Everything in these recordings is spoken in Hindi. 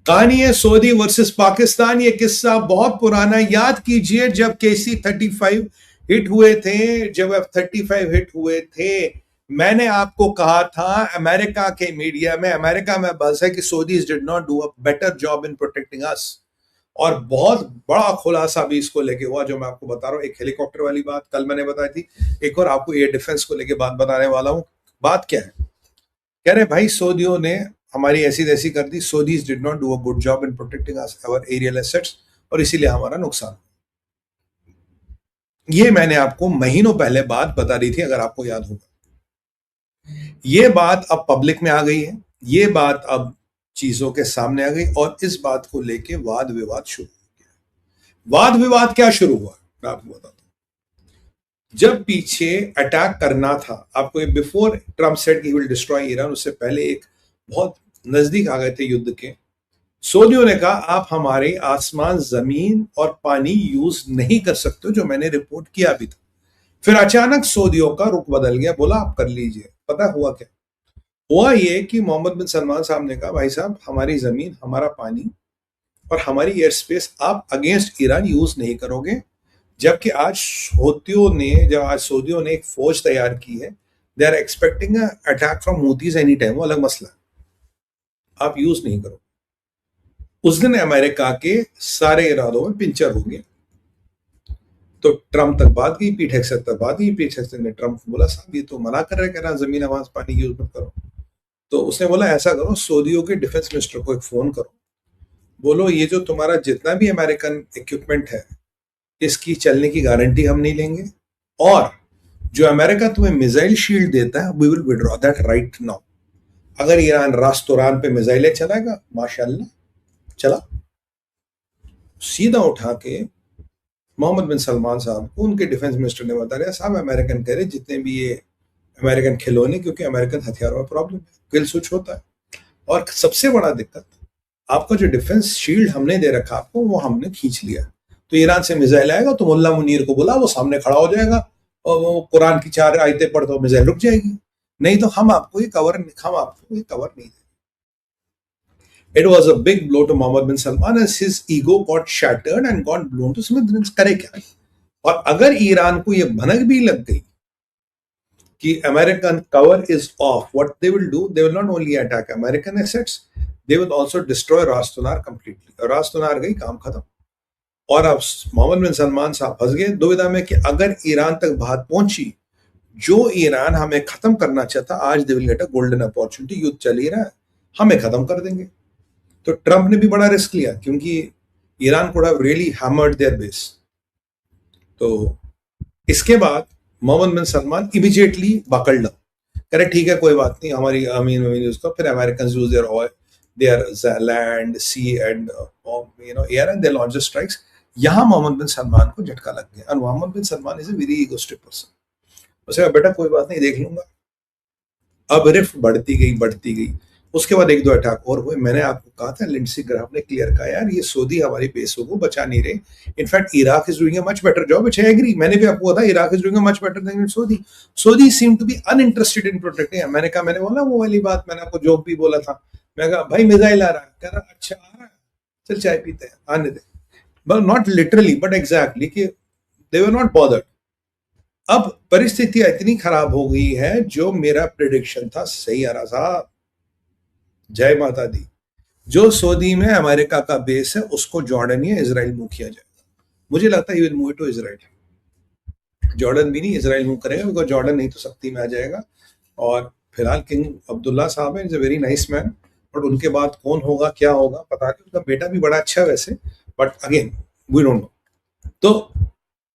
कहानी है सऊदी वर्सेस पाकिस्तान। ये किस्सा बहुत पुराना है। याद कीजिए जब KC-35 हिट हुए थे, जब F-35 हिट हुए थे, मैंने आपको कहा था अमेरिका के मीडिया में, अमेरिका में बस है कि Saudis did not do a better job in protecting us. और बहुत बड़ा खुलासा भी इसको लेके हुआ जो मैं आपको बता रहा हूं। एक हेलीकॉप्टर वाली बात कल मैंने बताई थी, एक और आपको एयर डिफेंस को लेके बात बताने वाला हूं। बात क्या है? कह रहे भाई सऊदियों ने हमारी ऐसी तैसी कर दी, Saudis did not do a good job in protecting our aerial assets और इसीलिए हमारा नुकसान। ये मैंने आपको महीनों पहले बात बता दी थी, अगर आपको याद होगा। ये बात अब पब्लिक में आ गई है, ये बात अब चीजों के सामने आ गई और इस बात को लेके वाद विवाद शुरू हो गया। वाद विवाद क्या शुरू हुआ मैं आपको बताता हूं। जब पीछे अटैक करना था, आपको before Trump said he will destroy Iran, उससे पहले एक बहुत नजदीक आ गए थे युद्ध के, सऊदियों ने कहा आप हमारे आसमान, जमीन और पानी यूज नहीं कर सकते, जो मैंने रिपोर्ट किया भी था। फिर अचानक सऊदियों का रुख बदल गया, बोला आप कर लीजिए। पता हुआ क्या? हुआ ये कि मोहम्मद बिन सलमान साहब ने कहा भाई साहब हमारी जमीन, हमारा पानी और हमारी एयर स्पेस आप अगेंस्ट ईरान यूज नहीं करोगे। जबकि आज सऊदियों ने एक फौज तैयार की है, they are expecting attack from Houthis any time, वो अलग मसला है, आप यूज नहीं करो। उस दिन अमेरिका के सारे इरादों में पिंचर हो गए। तो ट्रम्प तक बात गई, पीठ हेक्सेट तक बात गई। पीठ हेक्सेट ने ट्रम्प को बोला साहब ये तो मना कर रहे, कह रहा जमीन आवाज पानी यूज मत करो। तो उसने बोला ऐसा करो, सऊदियों के डिफेंस मिनिस्टर को एक फोन करो, बोलो ये जो तुम्हारा जितना भी अमेरिकन इक्विपमेंट है इसकी चलने की गारंटी हम नहीं लेंगे, और जो अमेरिका तुम्हें मिसाइल शील्ड देता है we will withdraw that right now. अगर ईरान रास्तोरान पे मिसाइलें चलाएगा, माशाल्लाह चला। सीधा उठा के मोहम्मद बिन सलमान साहब को उनके डिफेंस मिनिस्टर ने बता दिया साहब अमेरिकन कह रहे जितने भी ये अमेरिकन खिलौने, क्योंकि अमेरिकन हथियारों में प्रॉब्लम है, किल स्विच होता है। और सबसे बड़ा दिक्कत, आपका जो डिफेंस शील्ड हमने दे रखा आपको वो हमने खींच लिया। तो ईरान से मिसाइल आएगा तो मुल्ला मुनीर को बोला, वो सामने खड़ा हो जाएगा और वो कुरान की 4 आयतें पढ़ तो मिसाइल रुक जाएगी। नहीं तो हम आपको ये कवर नहीं देंगे। It was a big blow to Mohammed bin Salman as his ego got shattered and got blown to smithereens। करे क्या? और अगर ईरान को ये भनक भी लग गई कि American cover is off, what they will do, they will not only attack American assets, they will also destroy Ras Tanura completely. Ras Tanura गई, काम खत्म। और अब मोहम्मद बिन सलमान साहब फंस गए दुविधा में कि अगर ईरान तक बात पहुंची, जो ईरान हमें खत्म करना चाहता, आज they will get a golden opportunity, युद्ध चल ही रहा है, हमें खत्म कर देंगे। तो ट्रंप ने भी बड़ा रिस्क लिया क्योंकि Iran could have really hammered there base. तो इसके बाद Mohammad bin Salman immediately buckled down, कह रहे ठीक है कोई बात नहीं, हमारी अमीन उसका, फिर American use their oil, their land, sea and air and they launch the strikes. यहां मोहम्मद बिन सलमान को झटका लग गया। और Mohammed bin Salman is a very egoistic person. उसे कहा बेटा कोई बात नहीं, देख लूंगा। अब रिफ्ट बढ़ती गई। उसके बाद 1-2 अटैक और हुए। मैंने आपको कहा था, लिंडसी ग्राहम ने क्लियर कहा यार ये सऊदी हमारी बेसों को बचा नहीं रहे। In fact Iraq is doing a much better job, which I agree. मैंने भी आपको कहा था Iraq is doing a much better than Saudi. Saudi seem to be uninterested in protecting America. मैंने बोला वो वाली बात, मैंने आपको जोक भी बोला था। मैं कहा भाई मिसाइल आ रहा है, कह रहा अच्छा आ रहा है, चल चाय पीते हैं, आने दे। But not literally but exactly कि दे वर नॉट बॉदर्ड। अब परिस्थितियां इतनी खराब हो गई है, जो मेरा प्रेडिक्शन था सही आ रहा था। जय माता दी। जो सऊदी में अमेरिका का बेस है उसको जॉर्डन या इजराइल मूव किया जाएगा। मुझे लगता है he will move to Israel. Jordan भी नहीं, इजराइल मूव करेगा, बिकॉज जॉर्डन नहीं तो सख्ती में आ जाएगा। और फिलहाल किंग अब्दुल्ला साहब है, is a very nice man, but उनके बाद कौन होगा क्या होगा पता नहीं। उसका बेटा भी बड़ा अच्छा है वैसे, but again we don't know. तो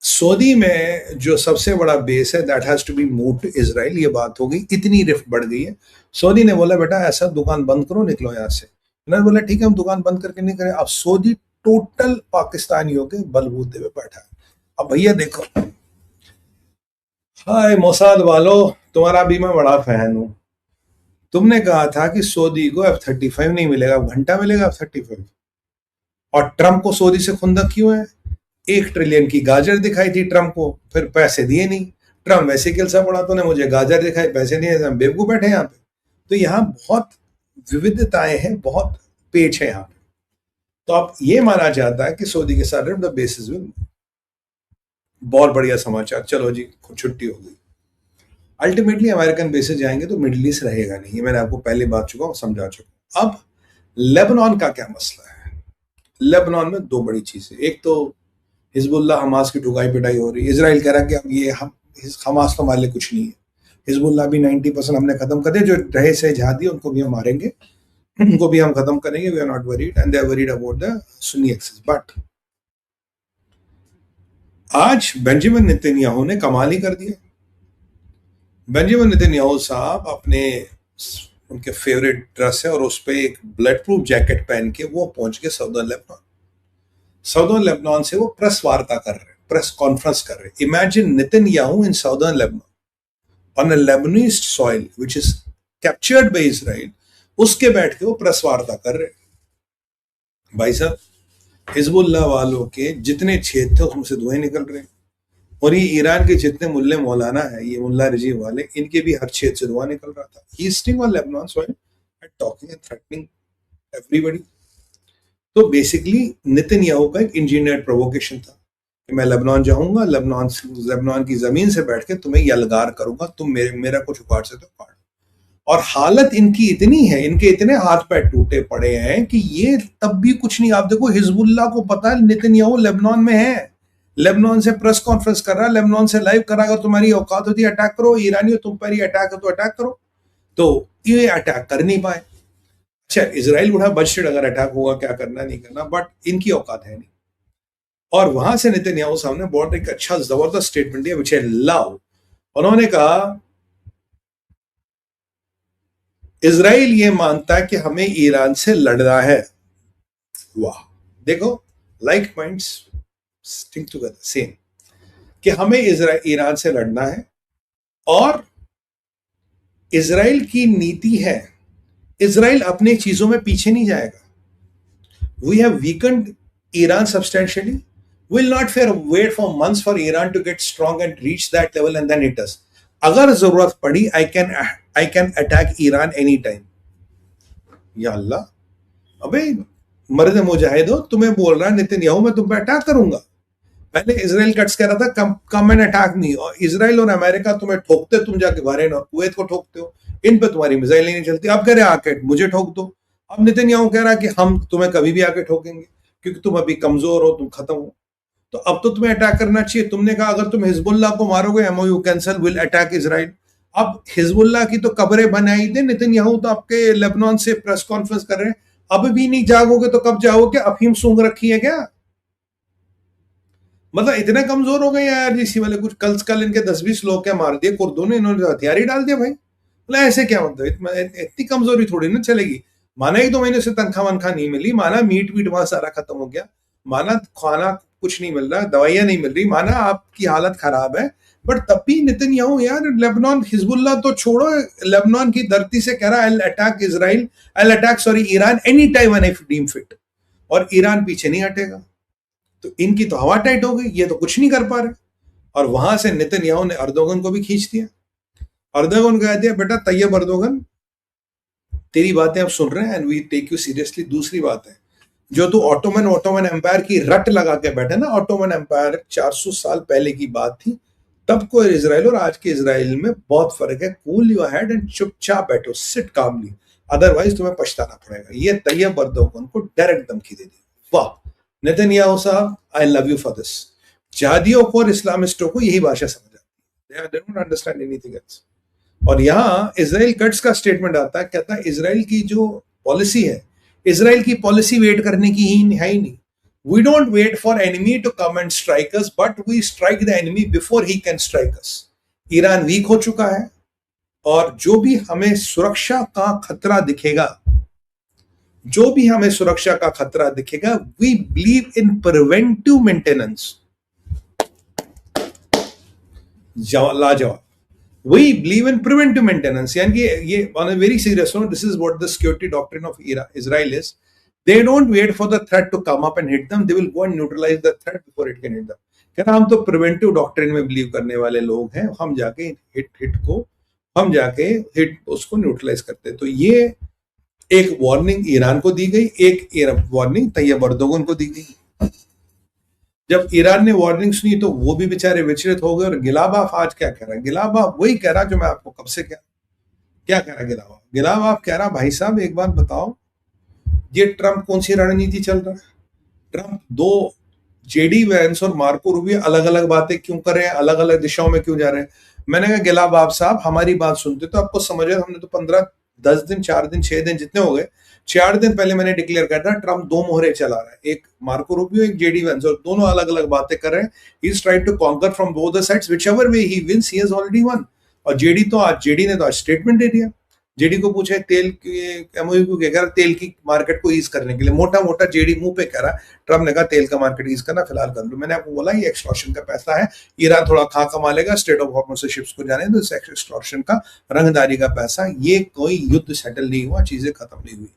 सऊदी में जो सबसे बड़ा बेस है that has to be move to Israel. ये बात हो गई, इतनी रिफ्ट बढ़ गई है। सऊदी ने बोला बेटा ऐसा दुकान बंद करो, निकलो यहाँ से। उन्होंने बोला ठीक है हम दुकान बंद करके नहीं करें। अब सऊदी टोटल पाकिस्तानियों के बलबूते पे बैठा है। अब भैया देखो, हाय मोसाद वालों, तुम्हारा भी मैं बड़ा फैन हूं। तुमने कहा था कि सऊदी को F-35 नहीं मिलेगा, घंटा मिलेगा F-35। और ट्रंप को सऊदी से खुंदक क्यों है? 1 ट्रिलियन की गाजर दिखाई थी ट्रंप को, फिर पैसे दिए नहीं। ट्रंप वैसे किलसा पड़ा, तो ने मुझे गाजर दिखाई, पैसे दिए, हम बेवकूफ बैठे यहाँ पे। तो यहाँ बहुत विविधताएं हैं, बहुत पेच है यहाँ पे। तो अब ये माना जाता है कि सऊदी के साथ द बेसिस में बहुत बढ़िया समाचार, चलो जी छुट्टी हो गई। अल्टीमेटली अमेरिकन बेसिस जाएंगे तो मिडिल ईस्ट रहेगा नहीं, ये मैंने आपको पहले बात चुका हूं, समझा चुका हूं। अब लेबनान का क्या मसला है? लेबनान में दो बड़ी चीजें, एक तो हिजबुल्लाह हमास की ठुकाई पिटाई हो रही है। इजराइल कह रहा है कि अब ये हमास तो हमारे लिए कुछ नहीं है, हिजबुल्लाह भी 90% हमने खत्म कर दिया, जो रहे से जहादी उनको भी हम मारेंगे, उनको भी हम खत्म करेंगे, we are not worried and they are worried about the Sunni axis. But आज बेंजामिन नेतन्याहू ने कमाल ही कर दिया। बेंजामिन नेतन्याहू साहब अपने उनके फेवरेट ड्रेस है और उस पर एक ब्लड प्रूफ जैकेट पहन के वो पहुंच गए सऊदर्न लेबनान। सऊदर्न लेबनान से वो प्रेस वार्ता कर रहे, प्रेस कॉन्फ्रेंस कर रहे। Imagine Netanyahu in southern Lebanon on a Lebanese soil which is captured by Israel, उसके बैठ के वो प्रेस वार्ता कर रहे। भाई साहब, हिजबुल्लाह वालों के जितने छेद थे उसमें से धुएं निकल रहे हैं, और ये ईरान के जितने मुल्ले मौलाना है, ये मुल्ला रजीव वाले, इनके भी हर छेद से धुआं निकल रहा था। He sitting on Lebanon soil and talking and threatening everybody. तो बेसिकली नेतन्याहू का एक इंजीनियर्ड प्रोवोकेशन था कि मैं लेबनान जाऊंगा, लेबनान की जमीन से बैठ के तुम्हें यलगार करूंगा, तुम मेरा कुछ उखाड़ सकते हो उखाड़। और हालत इनकी इतनी है, इनके इतने हाथ पैर टूटे पड़े हैं कि ये तब भी कुछ नहीं। आप देखो, हिजबुल्लाह को पता है नेतन्याहू लेबनान में है, लेबनान से प्रेस कॉन्फ्रेंस कर रहा है, लेबनान से लाइव कर रहा है, अगर तुम्हारी औकात होती है अटैक करो, ईरानी तुम पर ही अटैक है तो अटैक करो, तो ये अटैक कर नहीं पाए। अच्छा, इजराइल उठा बजट, अगर अटैक होगा क्या करना नहीं करना, बट इनकी औकात है नहीं। और वहां से नेतन्याहू साहब ने बहुत एक अच्छा जबरदस्त स्टेटमेंट दिया विच आई लव। उन्होंने कहा इजराइल ये मानता है कि हमें ईरान से लड़ना है। वाह, देखो, like minds stick together, same, कि हमें ईरान से लड़ना है। और इजराइल की नीति है, इजराइल अपनी चीजों में पीछे नहीं जाएगा। We have weakened Iran substantially, will not fair wait for months for Iran to get strong and reach that level and then it us. अगर जरूरत पड़ी I can attack Iran any time. या अल्लाह, अबे मर्द मुजाहिदो, तुम्हें बोल रहा है नेतन्याहू मैं तुम पे अटैक करूंगा। पहले इजराइल कट्स कह रहा था कम एंड अटैक नहीं, और इजराइल और अमेरिका तुम्हें ठोकते, तुम जाके बहरीन और कुवैत को ठोकते हो, इन पे तुम्हारी मिसाइल नहीं चलती। अब कह रहे आके मुझे ठोक दो। अब नेतन्याहू कह रहा है कि हम तुम्हें कभी भी आके ठोकेंगे क्योंकि तुम अभी कमजोर हो, तुम खत्म हो, तो अब तो तुम्हें अटैक करना चाहिए। तुमने कहा अगर तुम हिजबुल्लाह को मारोगे MOU cancel, will attack Israel. अब हिजबुल्लाह की तो कब्रें बनाई थे, नेतन्याहू तो आपके लेबनान से प्रेस कॉन्फ्रेंस कर रहे हैं। अब भी नहीं जागोगे तो कब जाओगे? अफीम सूंघ रखी है क्या? मतलब इतने कमजोर हो गए यार जीसी वाले। कुछ कल इनके 10-20 लोग क्या मार दिए कुर्दों ने, इन्होंने हथियार ही डाल दिया भाई। मतलब ऐसे क्या, मतलब इतनी कमजोरी थोड़ी ना चलेगी। माना 1-2 महीने से तनख्वाह वनखा नहीं मिली, माना मीट वहां सारा खत्म हो गया, माना खाना कुछ नहीं मिल रहा, दवाइयां नहीं मिल रही, माना आपकी हालत खराब है, बट तब भी नेतन्याहू यार लेबनान, हिजबुल्लाह तो छोड़ो, लेबनान की धरती से कह रहा है I attack Israel, I attack sorry Iran any time when I deem fit. और ईरान पीछे नहीं हटेगा। तो इनकी तो हवा टाइट हो गई, ये तो कुछ नहीं कर पा रहे। और वहां से नेतन्याहू ने अर्दोगन को भी खींच दिया। अर्दोगन कह दिया बेटा तैयब अर्दोगन, तेरी बातें अब सुन रहे हैं and we take you seriously. दूसरी बात है, जो तू ऑटोमन एम्पायर की रट लगा के बैठे ना, ऑटोमन एम्पायर 400 साल पहले की बात थी, तब को इजराइल और आज के इजराइल में बहुत फर्क है। कूल योर हेड एंड चुपचाप बैठो, सिट कामली, अदरवाइज तुम्हें पछताना पड़ेगा। ये तैयब अर्दोगन को डायरेक्ट धमकी दे दी। वाह नेतन्याहू साहब, I love you for this. जहादियों को और इस्लामिस्टों को यही भाषा समझ आती है, they don't understand anything else. और यहां इजराइल कट्स का स्टेटमेंट आता है, कहता है इजराइल की जो पॉलिसी है, इजराइल की पॉलिसी वेट करने की ही है ही नहीं। We don't wait for enemy to come and strike us, but we strike the enemy before he can strike us. Iran weak हो चुका है, और जो भी हमें सुरक्षा का खतरा दिखेगा, जो भी हमें सुरक्षा का खतरा दिखेगा, we believe in preventive maintenance. लाजवाब। We believe in preventive maintenance. यानी कि ये on a very serious note, this is what the security doctrine of Israel is. They don't wait for the threat to come up and hit them. They will go and neutralize the threat before it can hit them. कहना हम तो प्रिवेंटिव डॉक्ट्रिन में बिलीव करने वाले लोग हैं, हम जाके हिट को हम जाके हिट उसको न्यूट्रलाइज करते हैं। तो ये एक वार्निंग ईरान को दी गई, एक वार्निंग तैयब अर्दोगन को दी गई। जब ईरान ने वार्निंग सुनी तो वो भी बेचारे विचलित हो गए। और गिलाबाफ आज क्या कह रहा है? गिलाबाफ वही कह रहा जो मैं आपको कब से क्या कह रहा गिलाबाफ? गिलाबाफ कह रहा भाई साहब एक बात बताओ, ये ट्रंप कौन सी रणनीति चल रहा है? ट्रंप दो जेडी वैंस और मार्को रूबियो अलग अलग बातें क्यों कर रहे हैं, अलग अलग दिशाओं में क्यों जा रहे हैं? मैंने कहा गिलाबाफ साहब हमारी बात सुनते तो आपको समझ रहे, हमने तो 10 दिन 4 दिन 6 दिन जितने हो गए, 4 दिन पहले मैंने डिक्लेयर कर दिया ट्रंप दो मोहरे चला रहा है, एक मार्को रूबियो एक जेडी वैंस, और दोनों अलग अलग बातें कर रहे हैं। He is trying to conquer from both the sides, whichever way he wins he has already won. और जेडी ने तो आज स्टेटमेंट दे दिया। जेडी को पूछे तेल के एमओयू को, कह रहा तेल की मार्केट को ईज करने के लिए, मोटा मोटा जेडी मुंह पे कह रहा है। ट्रंप ने कहा तेल का मार्केट ईज करना फिलहाल कर लो। मैंने आपको बोला ये एक्सटॉर्शन का पैसा है, ईरान थोड़ा खा कमा लेगा, स्ट्रेट ऑफ हॉर्मुज से शिप्स को जाने तो एक्सटॉर्शन का रंगदारी का पैसा, ये कोई युद्ध सेटल नहीं हुआ, चीजें खत्म नहीं हुई।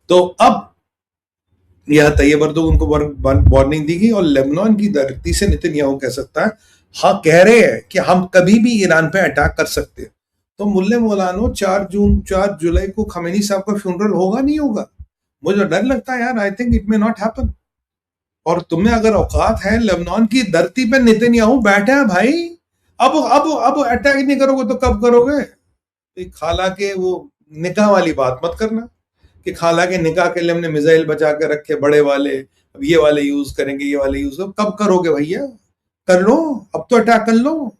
तो अब यह तैयब अर्दोगन उनको वार्निंग दी गई और लेबनान की धरती से नेतन्याहू कह सकता है, हाँ कह रहे हैं कि हम कभी भी ईरान पे अटैक कर सकते हैं। तो मुल्ले मौलानो 4 जुलाई को खमेनी साहब का फ्यूनरल होगा नहीं होगा? मुझे डर लगता है यार, I think it may not happen. और तुम्हें अगर औकात है, लेबनान की धरती पे नेतन्याहू बैठा है भाई, अब अटैक नहीं करोगे तो कब करोगे? खाला के वो निकाह वाली बात मत करना कि खाला के निकाह के लिए हमने मिसाइल बचा के रखे बड़े वाले, अब ये वाले यूज करेंगे, ये वाले यूज कब करोगे भैया? कर लो, अब तो अटैक कर लो।